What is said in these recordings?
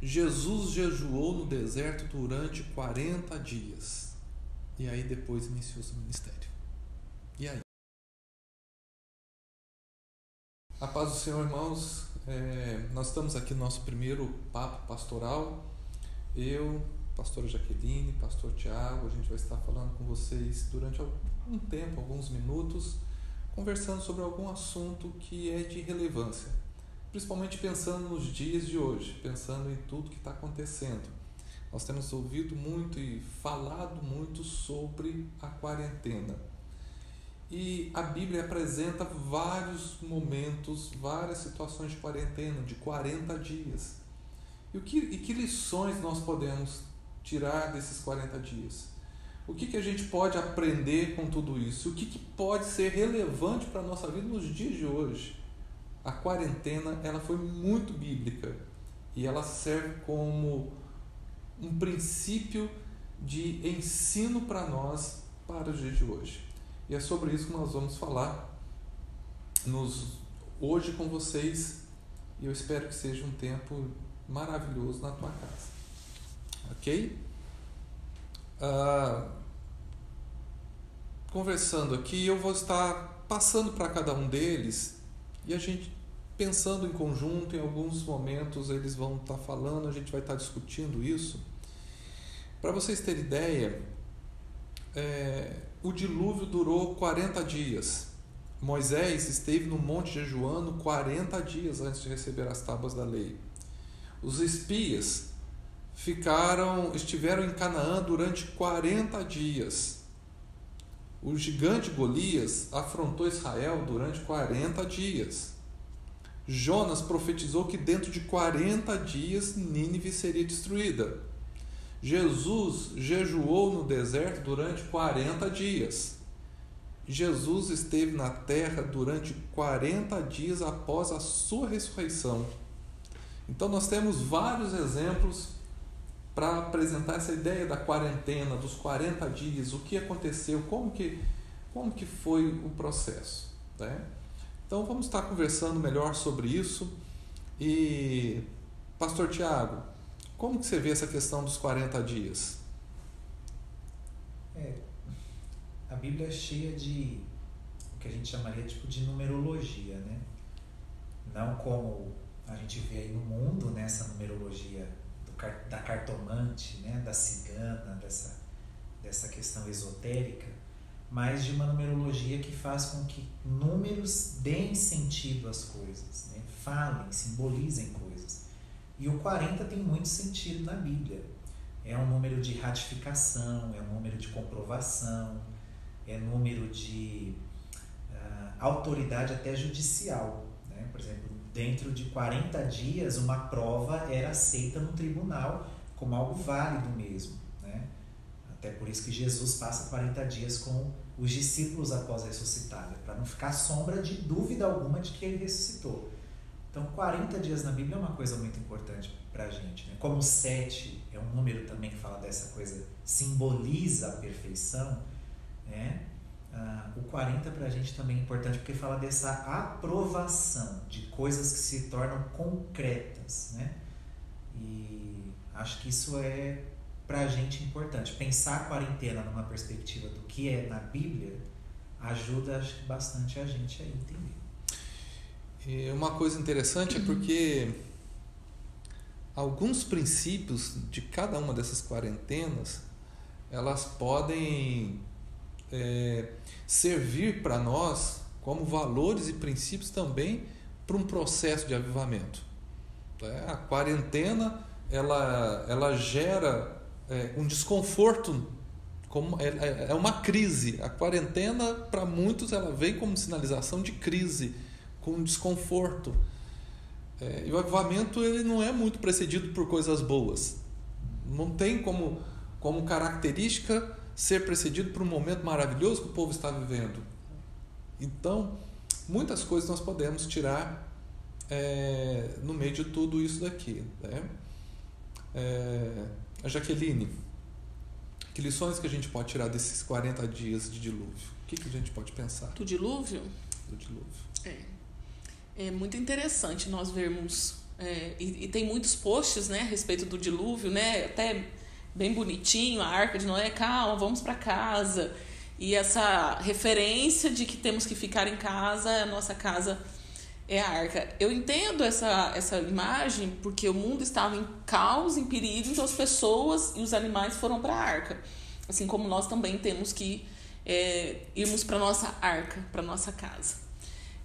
Jesus jejuou no deserto durante 40 dias. E aí depois iniciou seu ministério. E aí? A paz do Senhor, irmãos. Nós estamos aqui no nosso primeiro papo pastoral. Eu, pastora Jaqueline, pastor Tiago, a gente vai estar falando com vocês durante algum tempo, alguns minutos, conversando sobre algum assunto que é de relevância, principalmente pensando nos dias de hoje, pensando em tudo que está acontecendo. Nós temos ouvido muito e falado muito sobre a quarentena. E a Bíblia apresenta vários momentos, várias situações de quarentena, de 40 dias. E que lições nós podemos tirar desses 40 dias? O que a gente pode aprender com tudo isso? O que pode ser relevante para a nossa vida nos dias de hoje? A quarentena, ela foi muito bíblica e ela serve como um princípio de ensino para nós para os dias de hoje. E é sobre isso que nós vamos falar hoje com vocês, e eu espero que seja um tempo maravilhoso na tua casa. Ok? Conversando aqui, eu vou estar passando para cada um deles e a gente pensando em conjunto. Em alguns momentos eles vão estar falando, a gente vai estar discutindo isso. Para vocês terem ideia, o dilúvio durou 40 dias. Moisés esteve no monte jejuando 40 dias antes de receber as tábuas da lei. Os espias estiveram em Canaã durante 40 dias. O gigante Golias afrontou Israel durante 40 dias. Jonas profetizou que dentro de 40 dias Nínive seria destruída. Jesus jejuou no deserto durante 40 dias. Jesus esteve na terra durante 40 dias após a sua ressurreição. Então nós temos vários exemplos para apresentar essa ideia da quarentena, dos 40 dias, o que aconteceu, como que foi o processo, né? Então vamos estar conversando melhor sobre isso. E, pastor Tiago, como que você vê essa questão dos 40 dias? A Bíblia é cheia de o que a gente chamaria de numerologia, né? Não como a gente vê aí no mundo, né, essa numerologia da cartomante, né, da cigana, dessa questão esotérica, mas de uma numerologia que faz com que números deem sentido às coisas, né? Falem, simbolizem coisas. E o 40 tem muito sentido na Bíblia. É um número de ratificação, é um número de comprovação, é número de autoridade até judicial, né? Por exemplo, dentro de 40 dias, uma prova era aceita no tribunal como algo válido mesmo, né? Até por isso que Jesus passa 40 dias com os discípulos após a ressuscitada, para não ficar sombra de dúvida alguma de que ele ressuscitou. Então, 40 dias na Bíblia é uma coisa muito importante para a gente, né? Como 7 é um número também que fala dessa coisa, simboliza a perfeição, né? O 40 para a gente também é importante porque fala dessa aprovação de coisas que se tornam concretas, né? E acho que isso é para a gente importante. Pensar a quarentena numa perspectiva do que é na Bíblia ajuda, acho que, bastante a gente a entender. E uma coisa interessante é porque alguns princípios de cada uma dessas quarentenas, elas podem servir para nós como valores e princípios também para um processo de avivamento. A quarentena ela gera um desconforto, é uma crise. A quarentena, para muitos, ela vem como sinalização de crise, com desconforto. E o avivamento, ele não é muito precedido por coisas boas. Não tem como característica ser precedido por um momento maravilhoso que o povo está vivendo. Então, muitas coisas nós podemos tirar no meio de tudo isso daqui, né? A Jaqueline, que lições que a gente pode tirar desses 40 dias de dilúvio? O que a gente pode pensar? Do dilúvio? Do dilúvio. É muito interessante nós vermos e tem muitos posts, né, a respeito do dilúvio, né, até bem bonitinho, a Arca de Noé, calma, vamos para casa. E essa referência de que temos que ficar em casa, a nossa casa é a arca. Eu entendo essa imagem porque o mundo estava em caos, em perigo, então as pessoas e os animais foram para a arca. Assim como nós também temos que irmos para a nossa arca, para a nossa casa.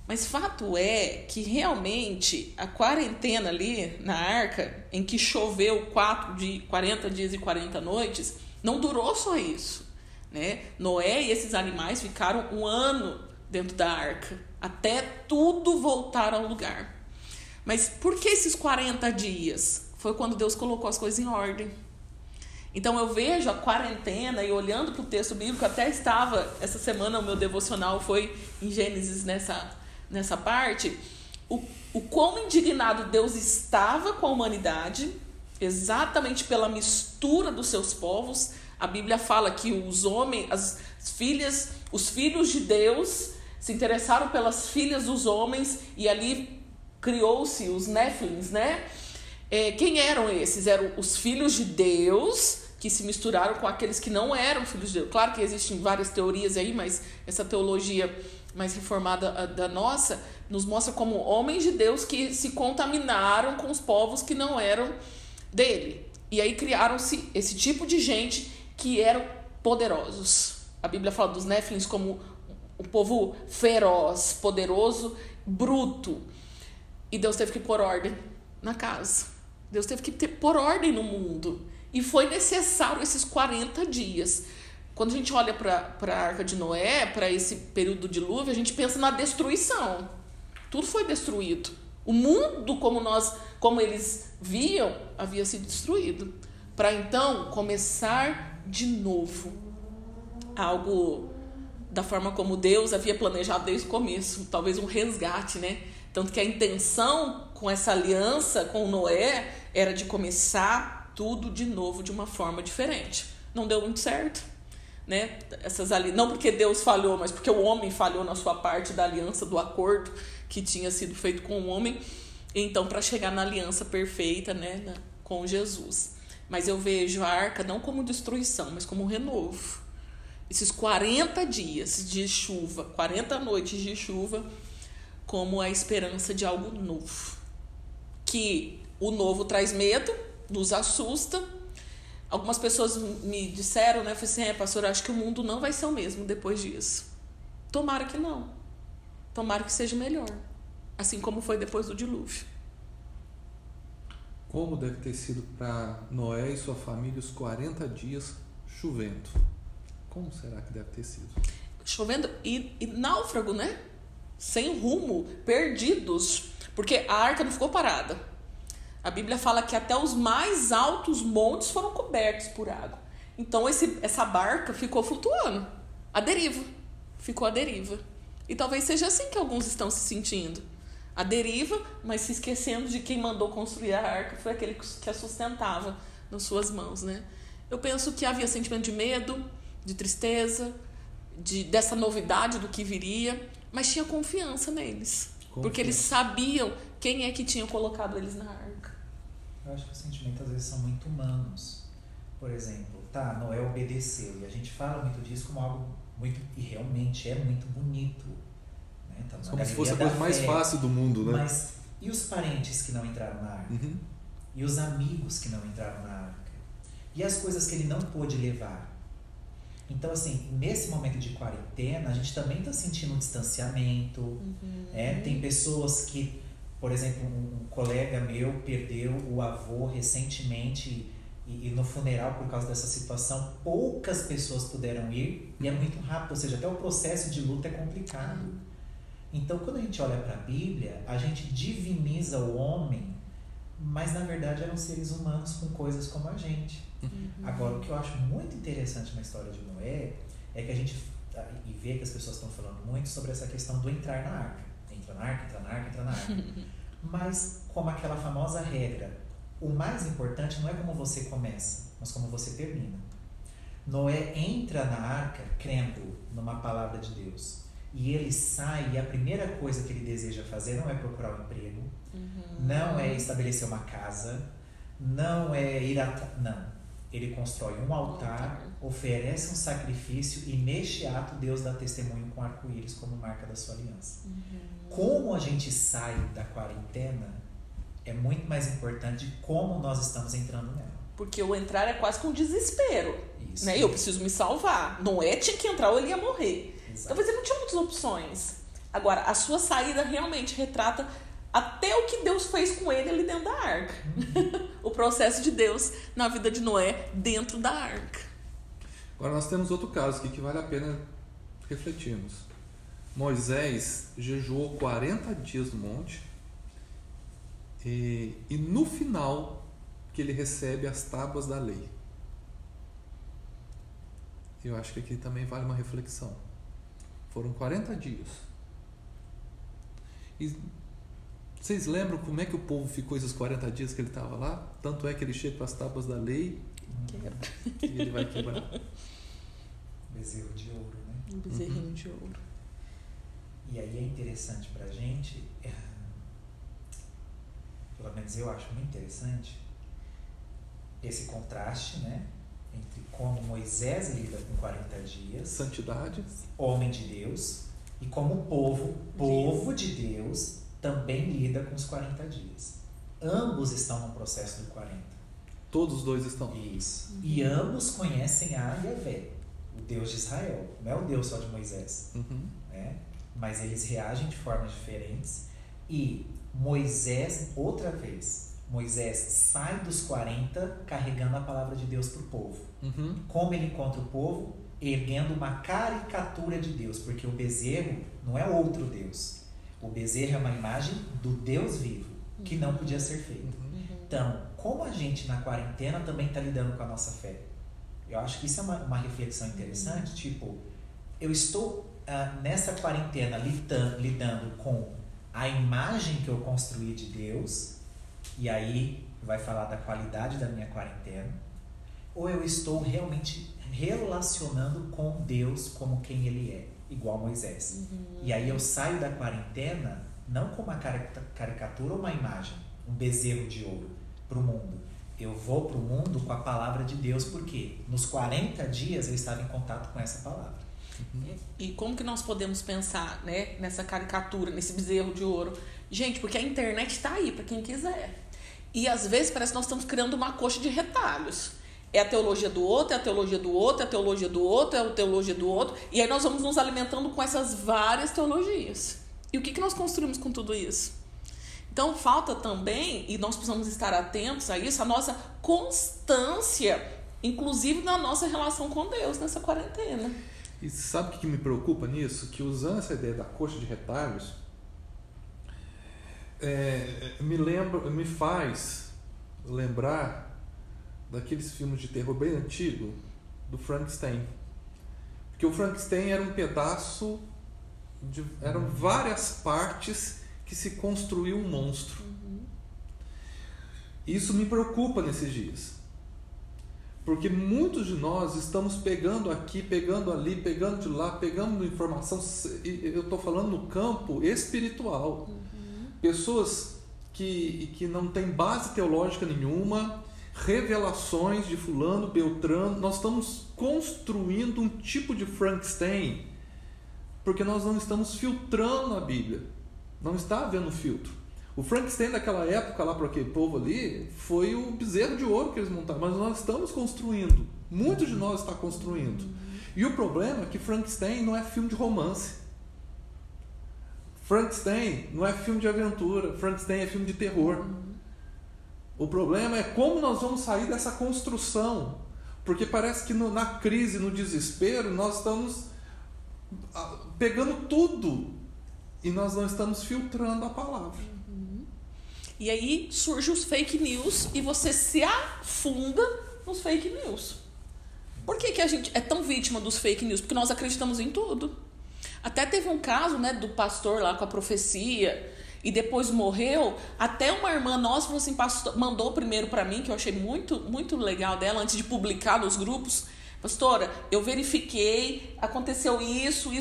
Mas fato é que realmente a quarentena ali na arca, em que choveu 40 dias e 40 noites, não durou só isso, né? Noé e esses animais ficaram 1 ano dentro da arca, até tudo voltar ao lugar. Mas por que esses 40 dias? Foi quando Deus colocou as coisas em ordem. Então eu vejo a quarentena e olhando para o texto bíblico, até estava, essa semana o meu devocional foi em Gênesis nessa parte, o quão indignado Deus estava com a humanidade, exatamente pela mistura dos seus povos. A Bíblia fala que os filhos de Deus se interessaram pelas filhas dos homens e ali criou-se os Néfilins, né? Quem eram esses? Eram os filhos de Deus que se misturaram com aqueles que não eram filhos de Deus. Claro que existem várias teorias aí, mas essa teologia mais reformada da nossa nos mostra como homens de Deus que se contaminaram com os povos que não eram dele. E aí criaram-se esse tipo de gente que eram poderosos. A Bíblia fala dos Néfilins como um povo feroz, poderoso, bruto. E Deus teve que pôr ordem na casa. Deus teve que pôr ordem no mundo. E foi necessário esses 40 dias. Quando a gente olha para a Arca de Noé, para esse período do dilúvio, a gente pensa na destruição. Tudo foi destruído. O mundo, como eles viam, havia sido destruído. Para então começar de novo. Algo da forma como Deus havia planejado desde o começo. Talvez um resgate, né? Tanto que a intenção com essa aliança com Noé era de começar tudo de novo de uma forma diferente. Não deu muito certo, né? Não porque Deus falhou, mas porque o homem falhou na sua parte da aliança, do acordo que tinha sido feito com o homem. Então, para chegar na aliança perfeita, né, com Jesus. Mas eu vejo a arca não como destruição, mas como um renovo. Esses 40 dias de chuva, 40 noites de chuva, como a esperança de algo novo. Que o novo traz medo, nos assusta. Algumas pessoas me disseram, né? Falei assim, pastor, acho que o mundo não vai ser o mesmo depois disso. Tomara que não. Tomara que seja melhor. Assim como foi depois do dilúvio. Como deve ter sido para Noé e sua família os 40 dias chovendo? Como será que deve ter sido? Chovendo e náufrago, né? Sem rumo, perdidos. Porque a arca não ficou parada. A Bíblia fala que até os mais altos montes foram cobertos por água. Então essa barca ficou flutuando. À deriva. Ficou à deriva. E talvez seja assim que alguns estão se sentindo. À deriva, mas se esquecendo de quem mandou construir a arca. Foi aquele que a sustentava nas suas mãos, né? Eu penso que havia sentimento de medo, de tristeza, dessa novidade do que viria. Mas tinha confiança neles. Porque eles sabiam quem é que tinha colocado eles na arca. Eu acho que os sentimentos às vezes são muito humanos. Por exemplo, Noé obedeceu. E a gente fala muito disso como algo muito... E realmente é muito bonito. Né? Como se fosse a coisa mais fácil do mundo, né? Mas e os parentes que não entraram na arca? Uhum. E os amigos que não entraram na arca? E as coisas que ele não pôde levar? Então, assim, nesse momento de quarentena, a gente também está sentindo um distanciamento. Uhum. Tem pessoas que, por exemplo, um colega meu perdeu o avô recentemente e no funeral, por causa dessa situação, poucas pessoas puderam ir e é muito rápido, ou seja, até o processo de luta é complicado. Então, quando a gente olha para a Bíblia, a gente diviniza o homem, mas na verdade eram seres humanos com coisas como a gente. Uhum. Agora, o que eu acho muito interessante na história de Noé é que a gente vê que as pessoas estão falando muito sobre essa questão do entrar na arca. Entra na arca, entra na arca, entra na arca. Mas, como aquela famosa regra, o mais importante não é como você começa, mas como você termina. Noé entra na arca crendo numa palavra de Deus. E ele sai e a primeira coisa que ele deseja fazer não é procurar um emprego, Não é estabelecer uma casa, não é ir não. Ele constrói um altar, oferece um sacrifício e neste ato Deus dá testemunho com arco-íris como marca da sua aliança. Como a gente sai da quarentena é muito mais importante de como nós estamos entrando nela. Porque o entrar é quase com desespero. Isso. Né? Eu preciso me salvar. Não é tinha que entrar ou ele ia morrer. Exato. Talvez ele não tinha muitas opções. Agora, a sua saída realmente retrata até o que Deus fez com ele ali dentro da arca. O processo de Deus na vida de Noé dentro da arca. Agora nós temos outro caso aqui que vale a pena refletirmos. Moisés jejuou 40 dias no monte e no final que ele recebe as tábuas da lei. Eu acho que aqui também vale uma reflexão. Foram 40 dias. E vocês lembram como é que o povo ficou esses 40 dias que ele estava lá? Tanto é que ele chega com as tábuas da lei e ele vai quebrar. Bezerro de ouro, né? Um bezerrinho de ouro. E aí é interessante pra gente, pelo menos eu acho muito interessante, esse contraste, né? Entre como Moisés lida com 40 dias, Santidade. homem de Deus, e como o povo de Deus, também lida com os 40 dias. Ambos estão no processo do 40. Todos os dois estão. Isso. E ambos conhecem a Yahvé, o Deus de Israel. Não é o Deus só de Moisés. Né? Mas eles reagem de formas diferentes. E Moisés, outra vez, Moisés sai dos 40 carregando a palavra de Deus para o povo. Como ele encontra o povo? Erguendo uma caricatura de Deus, porque o bezerro não é outro Deus. O bezerro é uma imagem do Deus vivo, que não podia ser feito. Então, como a gente na quarentena também está lidando com a nossa fé? Eu acho que isso é uma reflexão interessante, tipo, eu estou nessa quarentena lidando com a imagem que eu construí de Deus, e aí vai falar da qualidade da minha quarentena, ou eu estou realmente relacionando com Deus como quem Ele é, igual Moisés. E aí eu saio da quarentena não com uma caricatura ou uma imagem, um bezerro de ouro para o mundo. Eu vou para o mundo com a palavra de Deus, porque nos 40 dias eu estava em contato com essa palavra. E como que nós podemos pensar, né, nessa caricatura, nesse bezerro de ouro? Gente, porque a internet está aí para quem quiser. E às vezes parece que nós estamos criando uma coxa de retalhos. É a teologia do outro, é a teologia do outro, é a teologia do outro, é a teologia do outro. E aí nós vamos nos alimentando com essas várias teologias. E o que nós construímos com tudo isso? Então falta também, e nós precisamos estar atentos a isso, a nossa constância, inclusive na nossa relação com Deus nessa quarentena. E sabe o que me preocupa nisso? Que usando essa ideia da coxa de retalhos, me faz lembrar daqueles filmes de terror bem antigo do Frankenstein. Porque o Frankenstein era um pedaço eram várias partes que se construiu um monstro. Isso me preocupa nesses dias, porque muitos de nós estamos pegando aqui, pegando ali, pegando de lá, pegando informação. Eu estou falando no campo espiritual. Pessoas que não têm base teológica nenhuma, revelações de fulano, beltrano. Nós estamos construindo um tipo de Frankenstein porque nós não estamos filtrando a Bíblia. Não está havendo filtro. O Frankenstein daquela época, lá para aquele povo ali, foi o bezerro de ouro que eles montaram. Mas nós estamos construindo. Muitos de nós estão construindo. E o problema é que Frankenstein não é filme de romance. Frankenstein não é filme de aventura. Frankenstein é filme de terror. O problema é como nós vamos sair dessa construção. Porque parece que na crise, no desespero, nós estamos pegando tudo e nós não estamos filtrando a palavra. E aí surgem os fake news e você se afunda nos fake news. Por que a gente é tão vítima dos fake news? Porque nós acreditamos em tudo. Até teve um caso, né, do pastor lá com a profecia e depois morreu. Até uma irmã nossa falou assim, pastor, mandou primeiro para mim, que eu achei muito, muito legal dela, antes de publicar nos grupos. Pastora, eu verifiquei, aconteceu isso,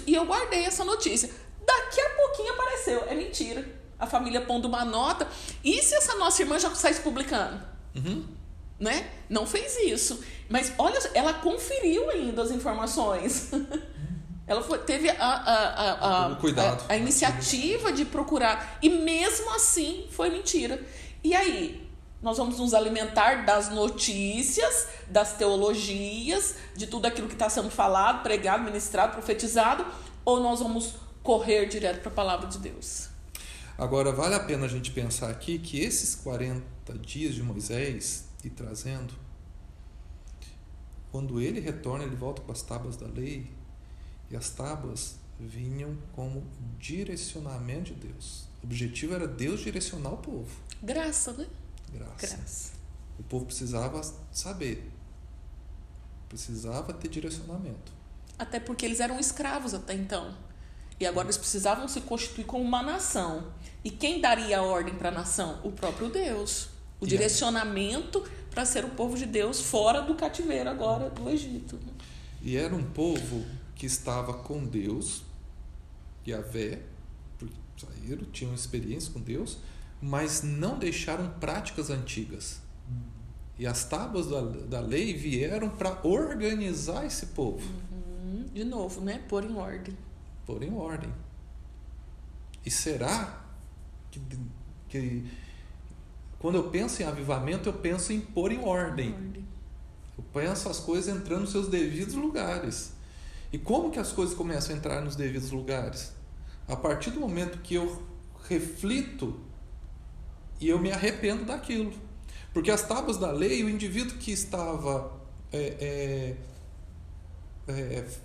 e eu guardei essa notícia. Daqui a pouquinho apareceu, é mentira. a família pondo uma nota. E se essa nossa irmã já sai publicando? Né? Não fez isso. Mas olha, ela conferiu ainda as informações. Ela teve a iniciativa de procurar. E mesmo assim foi mentira. E aí? Nós vamos nos alimentar das notícias, das teologias, de tudo aquilo que está sendo falado, pregado, ministrado, profetizado, ou nós vamos correr direto para a palavra de Deus? Agora, vale a pena a gente pensar aqui que esses 40 dias de Moisés e trazendo, quando ele retorna, ele volta com as tábuas da lei, e as tábuas vinham como direcionamento de Deus. O objetivo era Deus direcionar o povo. Graça, né? Graça. O povo precisava saber, precisava ter direcionamento. Até porque eles eram escravos até então. E agora eles precisavam se constituir como uma nação. E quem daria a ordem para a nação? O próprio Deus. O direcionamento para ser o povo de Deus fora do cativeiro agora do Egito. E era um povo que estava com Deus, Yahvé, porque saíram, tinham experiência com Deus, mas não deixaram práticas antigas. E as tábuas da lei vieram para organizar esse povo. De novo, né? Pôr em ordem. Pôr em ordem. E será que quando eu penso em avivamento, eu penso em pôr em ordem. Eu penso as coisas entrando nos seus devidos lugares. E como que as coisas começam a entrar nos devidos lugares? A partir do momento que eu reflito e eu me arrependo daquilo. Porque as tábuas da lei, o indivíduo que estava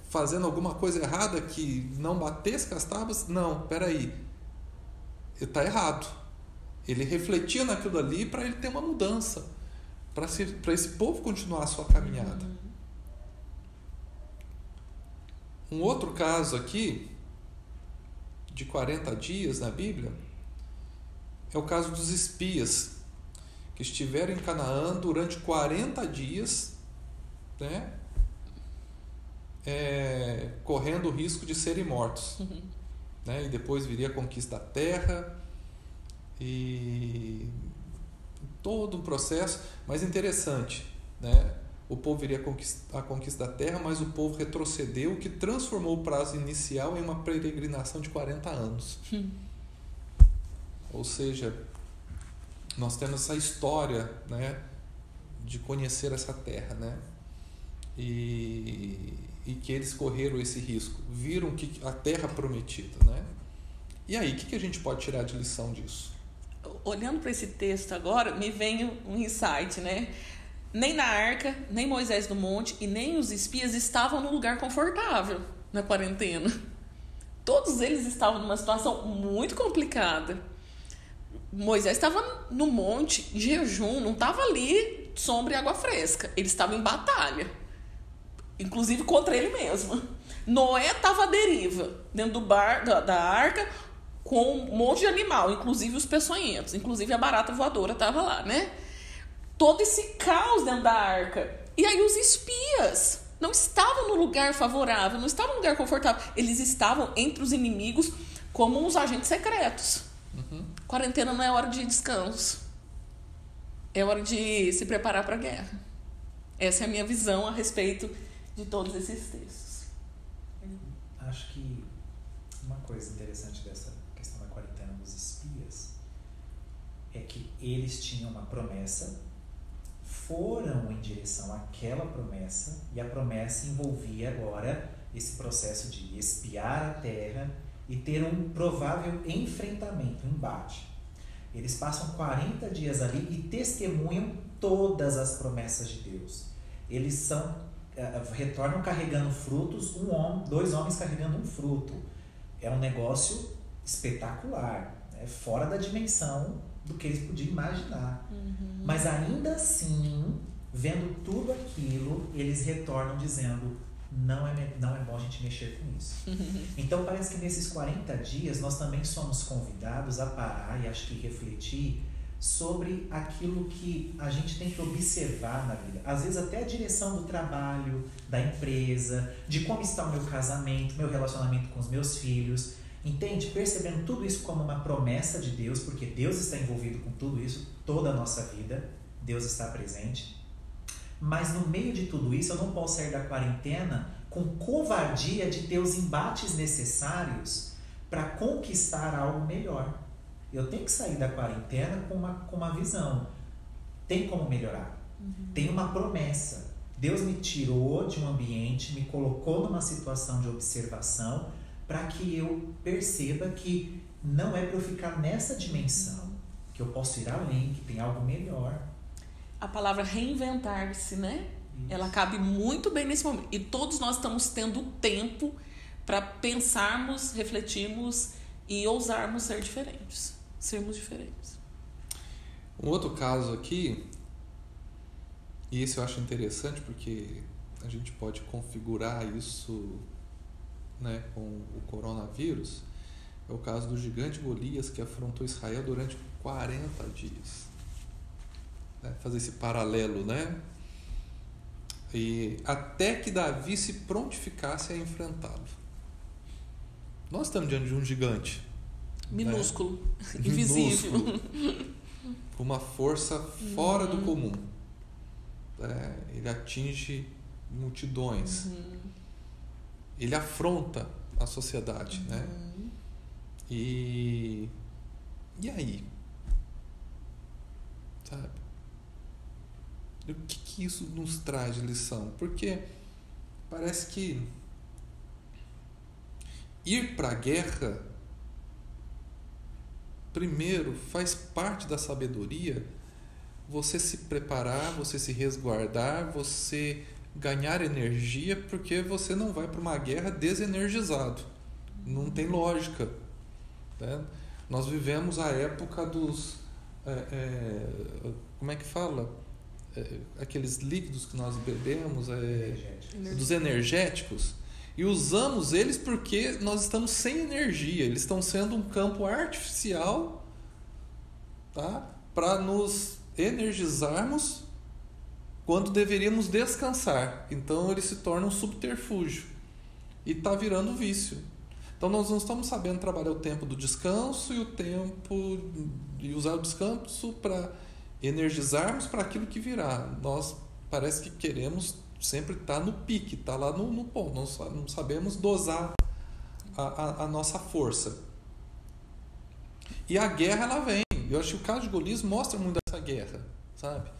fazendo alguma coisa errada que não batesse com as tábuas, não, peraí, está errado. Ele refletia naquilo ali para ele ter uma mudança, para esse povo continuar a sua caminhada. Um outro caso aqui, de 40 dias na Bíblia, é o caso dos espias, que estiveram em Canaã durante 40 dias, né, correndo o risco de serem mortos. Né, e depois viria a conquista da terra, e todo um processo, mas interessante, né? O povo viria a conquista da terra, mas o povo retrocedeu, o que transformou o prazo inicial em uma peregrinação de 40 anos. Ou seja, nós temos essa história, né, de conhecer essa terra, né? E que eles correram esse risco, viram que a terra prometida, né? E aí, o que a gente pode tirar de lição disso? Olhando para esse texto agora, me vem um insight, né? Nem na arca, nem Moisés no monte e nem os espias estavam num lugar confortável na quarentena. Todos eles estavam numa situação muito complicada. Moisés estava no monte, em jejum, não estava ali sombra e água fresca. Ele estava em batalha, inclusive contra ele mesmo. Noé estava à deriva, dentro da arca, com um monte de animal, inclusive os peçonhentos, inclusive a barata voadora estava lá, né? Todo esse caos dentro da arca. E aí os espias não estavam no lugar favorável, não estavam no lugar confortável. Eles estavam entre os inimigos como uns agentes secretos. Quarentena não é hora de descanso. É hora de se preparar para a guerra. Essa é a minha visão a respeito de todos esses textos. Acho que uma coisa interessante dessa questão da quarentena dos espias é que eles tinham uma promessa, foram em direção àquela promessa, e a promessa envolvia agora esse processo de espiar a terra e ter um provável enfrentamento, um embate. Eles passam 40 dias ali e testemunham todas as promessas de Deus. Eles retornam carregando frutos, dois homens carregando um fruto. É um negócio espetacular, né? Fora da dimensão do que eles podiam imaginar. Mas ainda assim, vendo tudo aquilo, eles retornam dizendo: não é bom a gente mexer com isso. Então parece que nesses 40 dias nós também somos convidados a parar e acho que refletir sobre aquilo que a gente tem que observar na vida. Às vezes até a direção do trabalho, da empresa, de como está o meu casamento, meu relacionamento com os meus filhos. Entende? Percebendo tudo isso como uma promessa de Deus, porque Deus está envolvido com tudo isso, toda a nossa vida, Deus está presente. Mas no meio de tudo isso, eu não posso sair da quarentena com covardia de ter os embates necessários para conquistar algo melhor. Eu tenho que sair da quarentena com uma visão. Tem como melhorar. Tem uma promessa. Deus me tirou de um ambiente, me colocou numa situação de observação para que eu perceba que não é para eu ficar nessa dimensão, que eu posso ir além, que tem algo melhor. A palavra reinventar-se, né? Isso. Ela cabe muito bem nesse momento. E todos nós estamos tendo tempo para pensarmos, refletirmos e ousarmos ser diferentes. Sermos diferentes. Um outro caso aqui, e esse eu acho interessante porque a gente pode configurar isso, né, com o coronavírus, é o caso do gigante Golias, que afrontou Israel durante 40 dias. Fazer esse paralelo, né? E até que Davi se prontificasse a enfrentá-lo. Nós estamos diante de um gigante. Minúsculo, né? Invisível. Com uma força fora do comum. Ele atinge multidões. Ele afronta a sociedade, né? E aí? Sabe? O que isso nos traz de lição? Porque parece que ir para a guerra, primeiro, faz parte da sabedoria, você se preparar, você se resguardar, você ganhar energia, porque você não vai para uma guerra desenergizado. Não tem lógica. Né? Nós vivemos a época dos... como é que fala? Aqueles líquidos que nós bebemos, dos energéticos, e usamos eles porque nós estamos sem energia. Eles estão sendo um campo artificial, tá? Para nos energizarmos quando deveríamos descansar. Então ele se torna um subterfúgio e está virando vício. Então nós não estamos sabendo trabalhar o tempo do descanso e usar o descanso para energizarmos para aquilo que virá. Nós parece que queremos sempre estar no pique, estar lá no ponto. Não sabemos dosar a nossa força. E a guerra, ela vem. Eu acho que o caso de Golias mostra muito essa guerra, sabe?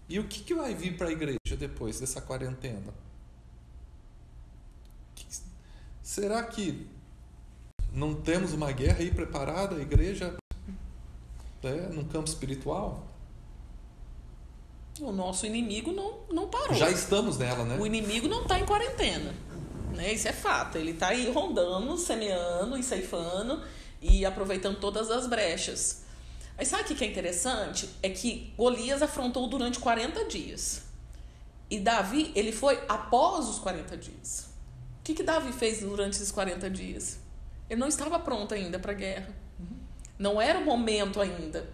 E o que vai vir para a igreja depois dessa quarentena? Será que não temos uma guerra aí preparada, a igreja, no campo espiritual? O nosso inimigo não parou. Já estamos nela, né? O inimigo não está em quarentena, né? Isso é fato. Ele está aí rondando, semeando e ceifando e aproveitando todas as brechas. Mas sabe o que é interessante? É que Golias afrontou durante 40 dias. E Davi, ele foi após os 40 dias. O que Davi fez durante esses 40 dias? Ele não estava pronto ainda para a guerra. Não era o momento ainda.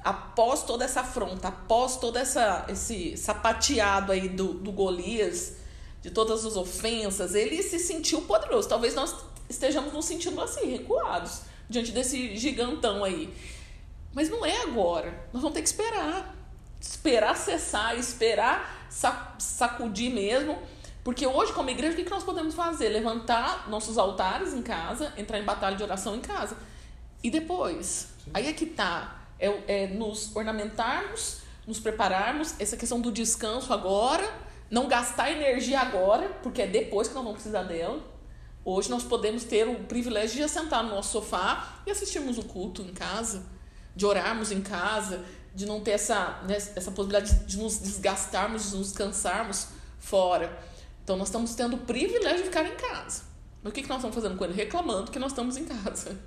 Após toda essa afronta, após todo esse sapateado aí do Golias, de todas as ofensas, ele se sentiu poderoso. Talvez nós estejamos nos sentindo assim, recuados, diante desse gigantão aí. Mas não é agora. Nós vamos ter que esperar. Esperar cessar, esperar sacudir mesmo. Porque hoje, como igreja, o que nós podemos fazer? Levantar nossos altares em casa, entrar em batalha de oração em casa. E depois? Sim. Aí é que tá. Nos ornamentarmos, nos prepararmos, essa questão do descanso agora, não gastar energia agora, porque é depois que nós vamos precisar dela. Hoje nós podemos ter o privilégio de sentar no nosso sofá e assistirmos o culto em casa, de orarmos em casa, de não ter essa possibilidade de nos desgastarmos, de nos cansarmos fora. Então nós estamos tendo o privilégio de ficar em casa. Mas o que nós estamos fazendo com ele? Reclamando que nós estamos em casa.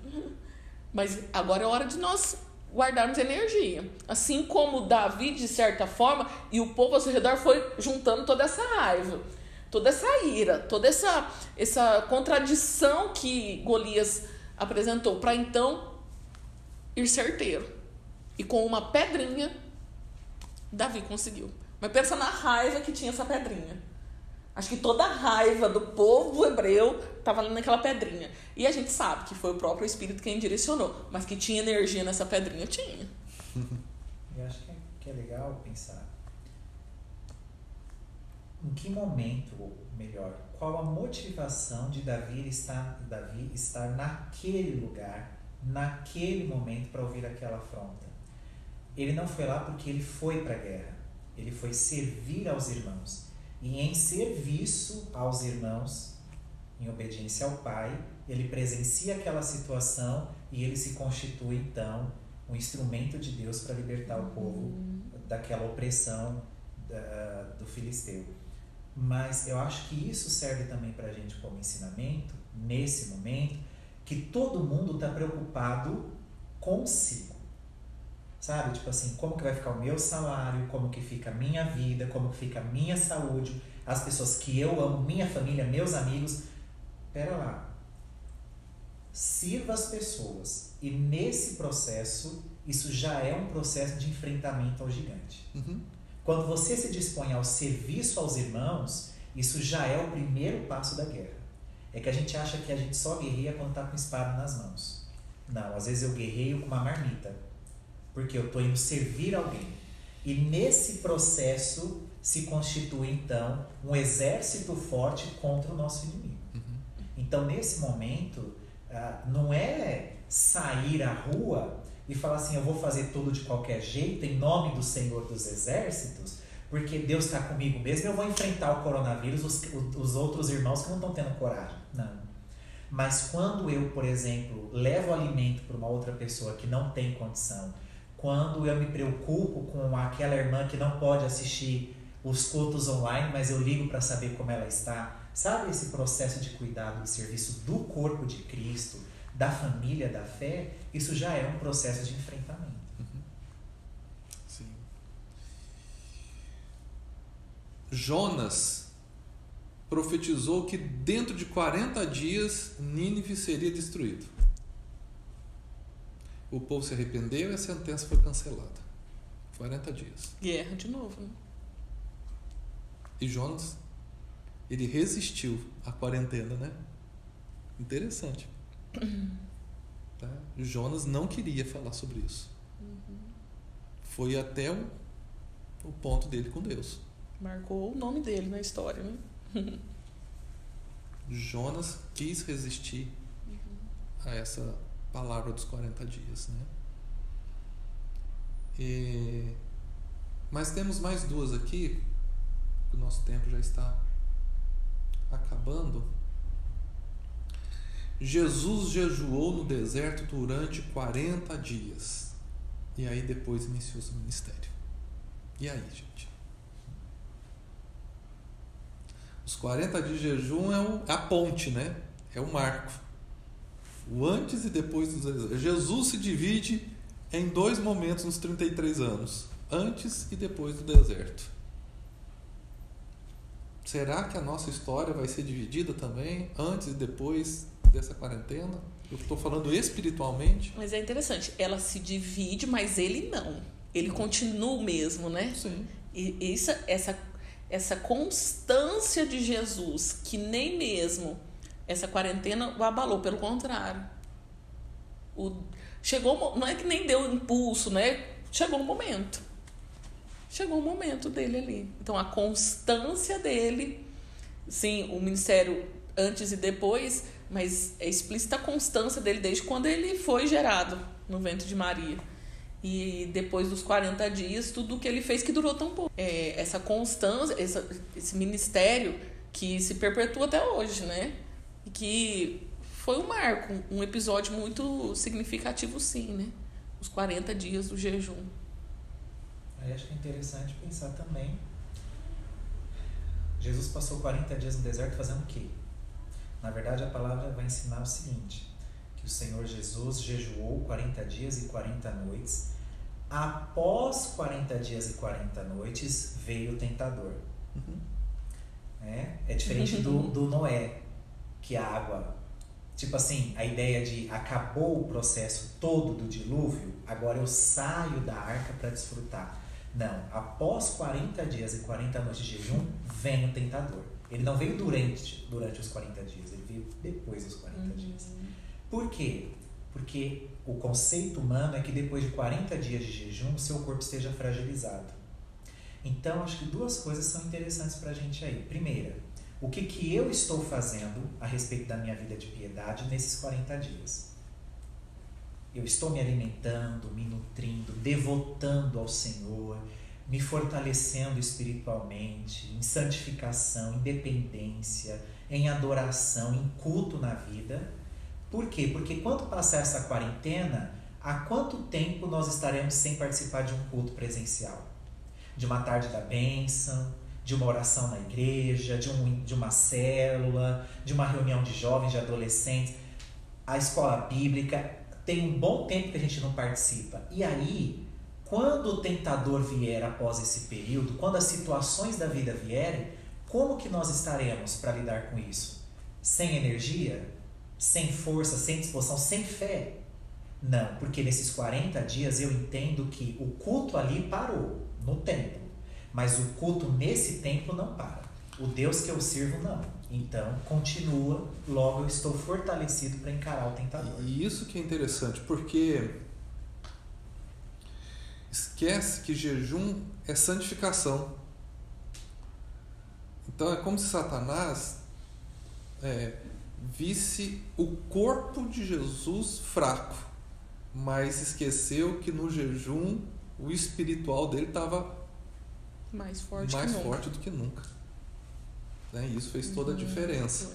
Mas agora é hora de nós guardarmos energia. Assim como Davi, de certa forma, e o povo ao seu redor foi juntando toda essa raiva, toda essa ira, toda essa contradição que Golias apresentou, para então ir certeiro. E com uma pedrinha, Davi conseguiu. Mas pensa na raiva que tinha essa pedrinha. Acho que toda a raiva do povo hebreu estava ali naquela pedrinha. E a gente sabe que foi o próprio Espírito quem direcionou. Mas que tinha energia nessa pedrinha, tinha. Eu acho que é legal pensar em que momento, ou melhor, qual a motivação de Davi estar naquele lugar, naquele momento, para ouvir aquela afronta. Ele não foi lá porque ele foi para a guerra. Ele foi servir aos irmãos. E em serviço aos irmãos, em obediência ao Pai, ele presencia aquela situação e ele se constitui, então, um instrumento de Deus para libertar o povo daquela opressão do filisteu. Mas eu acho que isso serve também para a gente como ensinamento, nesse momento, que todo mundo está preocupado consigo. Sabe? Tipo assim, como que vai ficar o meu salário, como que fica a minha vida, como que fica a minha saúde, as pessoas que eu amo, minha família, meus amigos. Pera lá. Sirva as pessoas. E nesse processo, isso já é um processo de enfrentamento ao gigante. Quando você se dispõe ao serviço aos irmãos, isso já é o primeiro passo da guerra. É que a gente acha que a gente só guerreia quando está com espada nas mãos. Não, às vezes eu guerreio com uma marmita, porque eu estou indo servir alguém. E nesse processo se constitui, então, um exército forte contra o nosso inimigo. Então, nesse momento, não é sair à rua e falar assim, eu vou fazer tudo de qualquer jeito, em nome do Senhor dos Exércitos, porque Deus está comigo mesmo, eu vou enfrentar o coronavírus, os outros irmãos que não estão tendo coragem. Não. Mas quando eu, por exemplo, levo alimento para uma outra pessoa que não tem condição, quando eu me preocupo com aquela irmã que não pode assistir os cultos online, mas eu ligo para saber como ela está, sabe esse processo de cuidado, de serviço do corpo de Cristo, da família, da fé, isso já é um processo de enfrentamento. Sim. Jonas profetizou que dentro de 40 dias Nínive seria destruído. O povo se arrependeu e a sentença foi cancelada. 40 dias. Guerra de novo, né? E Jonas, ele resistiu à quarentena, né? Interessante. Tá? Jonas não queria falar sobre isso. Foi até o ponto dele com Deus. Marcou o nome dele na história, né? Jonas quis resistir a essa palavra dos 40 dias, né? Mas temos mais duas aqui. O nosso tempo já está acabando. Jesus jejuou no deserto durante 40 dias. E aí depois iniciou seu ministério. E aí, gente? Os 40 dias de jejum é a ponte, né? É o marco. O antes e depois do deserto. Jesus se divide em 2 momentos nos 33 anos. Antes e depois do deserto. Será que a nossa história vai ser dividida também antes e depois dessa quarentena? Eu estou falando espiritualmente. Mas é interessante, ela se divide, mas ele não. Ele continua o mesmo, né? Sim. E essa constância de Jesus, que nem mesmo essa quarentena o abalou, pelo contrário. Não é que nem deu impulso, né? Chegou um momento. Chegou o momento dele ali. Então, a constância dele, sim, o ministério antes e depois, mas é explícita a constância dele desde quando ele foi gerado no ventre de Maria. E depois dos 40 dias, tudo o que ele fez que durou tão pouco. Essa constância, esse ministério que se perpetua até hoje, né? E que foi um marco, um episódio muito significativo, sim, né? Os 40 dias do jejum. Aí acho que é interessante pensar também. Jesus passou 40 dias no deserto fazendo o quê? Na verdade, a palavra vai ensinar o seguinte, que o Senhor Jesus jejuou 40 dias e 40 noites. Após 40 dias e 40 noites, veio o tentador. É diferente do Noé, que a água... Tipo assim, a ideia de acabou o processo todo do dilúvio, agora eu saio da arca para desfrutar. Não, após 40 dias e 40 noites de jejum, vem o tentador. Ele não veio durante os 40 dias, ele veio depois dos 40 dias. Por quê? Porque o conceito humano é que depois de 40 dias de jejum, o seu corpo esteja fragilizado. Então, acho que duas coisas são interessantes para a gente aí. Primeira, o que eu estou fazendo a respeito da minha vida de piedade nesses 40 dias? Eu estou me alimentando, me nutrindo, devotando ao Senhor, me fortalecendo espiritualmente, em santificação, em dependência, em adoração, em culto na vida. Por quê? Porque quando passar essa quarentena, há quanto tempo nós estaremos sem participar de um culto presencial? De uma tarde da bênção, de uma oração na igreja, de uma célula, de uma reunião de jovens, de adolescentes, a escola bíblica. Tem um bom tempo que a gente não participa. E aí, quando o tentador vier após esse período, quando as situações da vida vierem, como que nós estaremos para lidar com isso? Sem energia? Sem força? Sem disposição? Sem fé? Não, porque nesses 40 dias eu entendo que o culto ali parou, no templo. Mas o culto nesse templo não para. O Deus que eu sirvo não. Então, continua, logo eu estou fortalecido para encarar o tentador. E isso que é interessante, porque esquece que jejum é santificação. Então, é como se Satanás visse o corpo de Jesus fraco, mas esqueceu que no jejum o espiritual dele estava mais forte do que nunca. Né? E isso fez toda a diferença.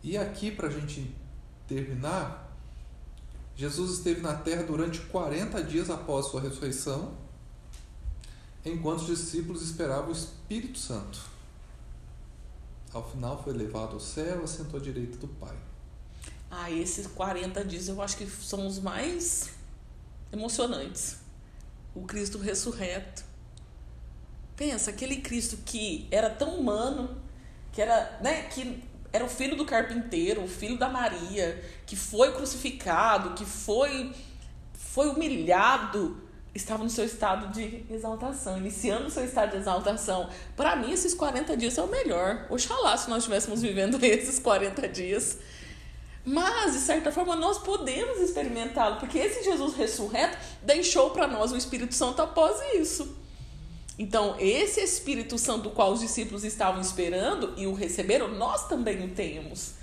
E aqui, para a gente terminar, Jesus esteve na terra durante 40 dias após sua ressurreição, enquanto os discípulos esperavam o Espírito Santo. Ao final foi levado ao céu, assentou à direita do Pai. Esses 40 dias eu acho que são os mais emocionantes. O Cristo ressurreto. Pensa, aquele Cristo que era tão humano, que era, que era o filho do carpinteiro, o filho da Maria, que foi crucificado, que foi humilhado, estava no seu estado de exaltação, iniciando o seu estado de exaltação. Para mim, esses 40 dias é o melhor. Oxalá se nós estivéssemos vivendo esses 40 dias. Mas, de certa forma, nós podemos experimentá-lo, porque esse Jesus ressurreto deixou para nós o Espírito Santo após isso. Então, esse Espírito Santo do qual os discípulos estavam esperando e o receberam, nós também o temos.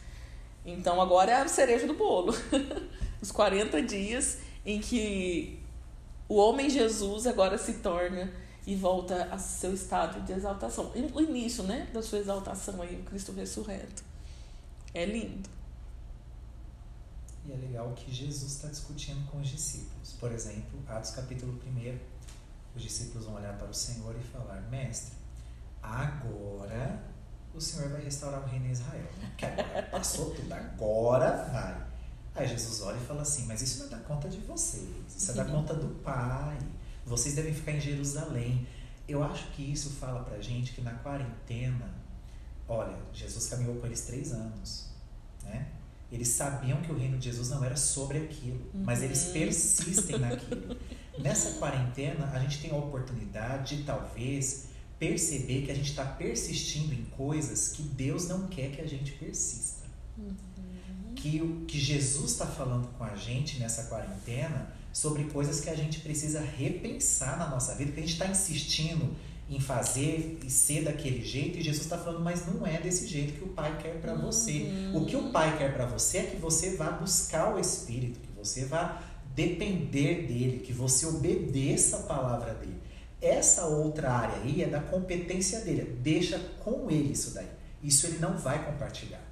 Então, agora é a cereja do bolo. Os 40 dias em que o homem Jesus agora se torna e volta a seu estado de exaltação. O início, da sua exaltação aí, o Cristo ressurreto. É lindo. E é legal que Jesus está discutindo com os discípulos. Por exemplo, Atos capítulo 1, os discípulos vão olhar para o Senhor e falar: Mestre, agora o Senhor vai restaurar o reino em Israel. Que agora passou tudo, agora vai. Aí Jesus olha e fala assim: mas isso não é da conta de vocês, isso é da conta do Pai. Vocês devem ficar em Jerusalém. Eu acho que isso fala pra gente que na quarentena, olha, Jesus caminhou com eles 3 anos, né? Eles sabiam que o reino de Jesus não era sobre aquilo, mas eles persistem naquilo. Nessa quarentena, a gente tem a oportunidade de talvez perceber que a gente está persistindo em coisas que Deus não quer que a gente persista. Que o que Jesus está falando com a gente nessa quarentena sobre coisas que a gente precisa repensar na nossa vida, que a gente está insistindo em fazer e ser daquele jeito, e Jesus está falando, mas não é desse jeito que o Pai quer para você. O que o Pai quer para você é que você vá buscar o Espírito, que você vá depender dele, que você obedeça a palavra dele. Essa outra área aí é da competência dele, deixa com ele isso daí. Isso ele não vai compartilhar.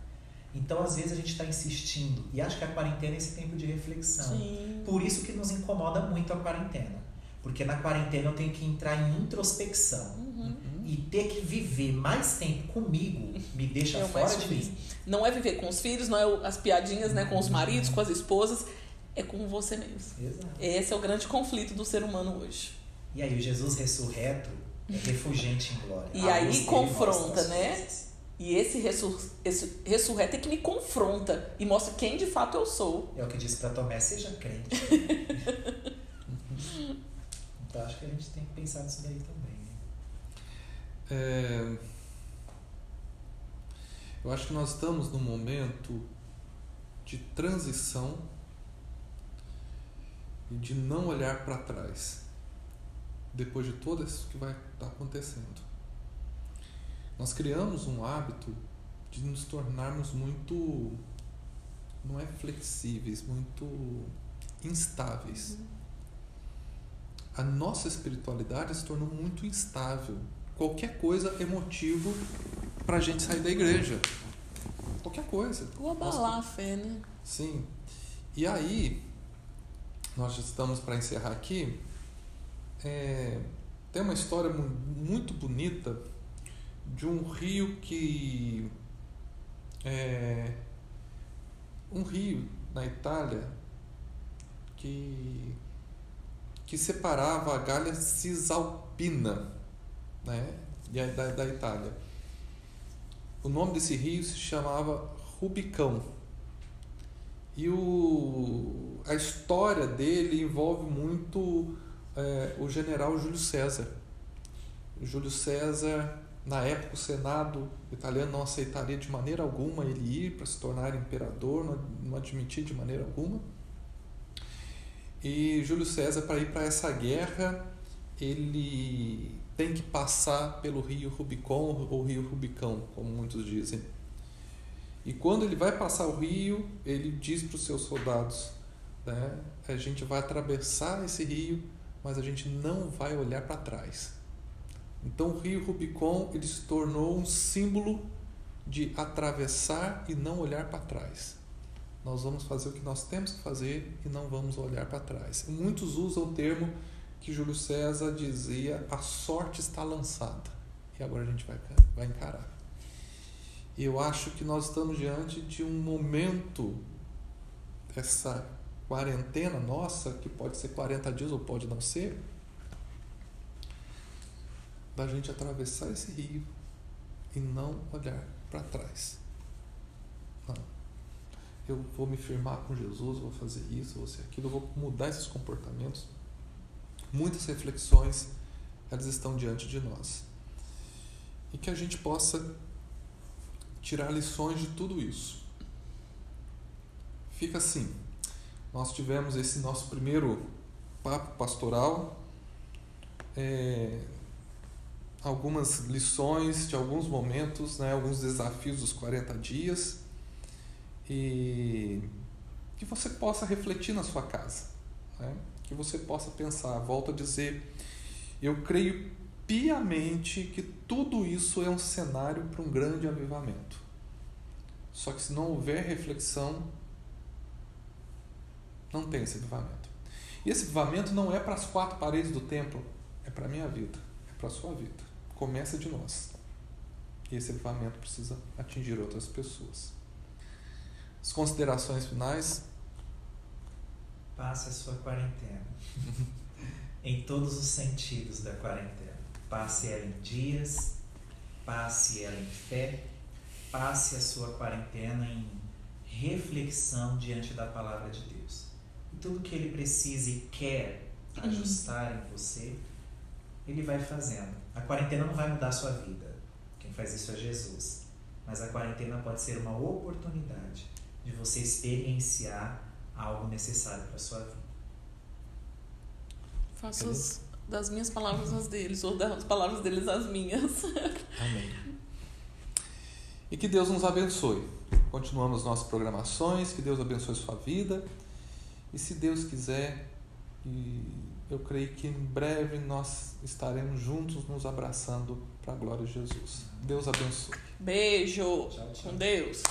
Então, às vezes, a gente está insistindo, e acho que a quarentena é esse tempo de reflexão. Sim. Por isso que nos incomoda muito a quarentena. Porque na quarentena eu tenho que entrar em introspecção. E ter que viver mais tempo comigo me deixa fora de mim. Não é viver com os filhos, não é as piadinhas, com os maridos, com as esposas. É com você mesmo. Exato. Esse é o grande conflito do ser humano hoje. E aí o Jesus ressurreto é refugente em glória. E aí confronta, E esse ressurreto é que me confronta e mostra quem de fato eu sou. É o que diz para Tomé: seja crente. Então acho que a gente tem que pensar nisso daí também, né? Eu acho que nós estamos num momento de transição e de não olhar para trás depois de tudo isso que vai estar acontecendo. Nós criamos um hábito de nos tornarmos muito, não é flexíveis, muito instáveis. A nossa espiritualidade se tornou muito instável. Qualquer coisa é motivo para a gente sair da igreja. Qualquer coisa. Ou abalar a fé, né? Sim. E aí, nós estamos para encerrar aqui. Tem uma história muito bonita de um rio que... um rio na Itália que separava a Gália Cisalpina, né, da Itália. O nome desse rio se chamava Rubicão. E a história dele envolve muito o general Júlio César. O Júlio César, na época, o Senado italiano não aceitaria de maneira alguma ele ir para se tornar imperador, não admitia de maneira alguma. E Júlio César, para ir para essa guerra, ele tem que passar pelo rio Rubicon, ou rio Rubicão, como muitos dizem. E quando ele vai passar o rio, ele diz para os seus soldados, né, a gente vai atravessar esse rio, mas a gente não vai olhar para trás. Então o rio Rubicon ele se tornou um símbolo de atravessar e não olhar para trás. Nós vamos fazer o que nós temos que fazer e não vamos olhar para trás. E muitos usam o termo que Júlio César dizia, a sorte está lançada. E agora a gente vai encarar. E eu acho que nós estamos diante de um momento, essa quarentena nossa, que pode ser 40 dias ou pode não ser, da gente atravessar esse rio e não olhar para trás. Não. Eu vou me firmar com Jesus, vou fazer isso, vou ser aquilo, eu vou mudar esses comportamentos. Muitas reflexões, elas estão diante de nós. E que a gente possa tirar lições de tudo isso. Fica assim, nós tivemos esse nosso primeiro papo pastoral, algumas lições de alguns momentos, né, alguns desafios dos 40 dias, e que você possa refletir na sua casa, né? Que você possa pensar, volto a dizer, eu creio piamente que tudo isso é um cenário para um grande avivamento. Só que se não houver reflexão, não tem esse avivamento. E esse avivamento não é para as 4 paredes do templo, é para a minha vida, é para a sua vida. Começa de nós. E esse avivamento precisa atingir outras pessoas. As considerações finais. Passe a sua quarentena. Em todos os sentidos da quarentena. Passe ela em dias, passe ela em fé, passe a sua quarentena em reflexão diante da palavra de Deus. E tudo que Ele precisa e quer ajustar em você, Ele vai fazendo. A quarentena não vai mudar a sua vida. Quem faz isso é Jesus. Mas a quarentena pode ser uma oportunidade de você experienciar algo necessário para a sua vida. Faço das minhas palavras as deles, ou das palavras deles as minhas. Amém. E que Deus nos abençoe. Continuamos nossas programações, que Deus abençoe sua vida. E se Deus quiser, eu creio que em breve nós estaremos juntos nos abraçando para a glória de Jesus. Deus abençoe. Beijo. Tchau, tchau. Com Deus.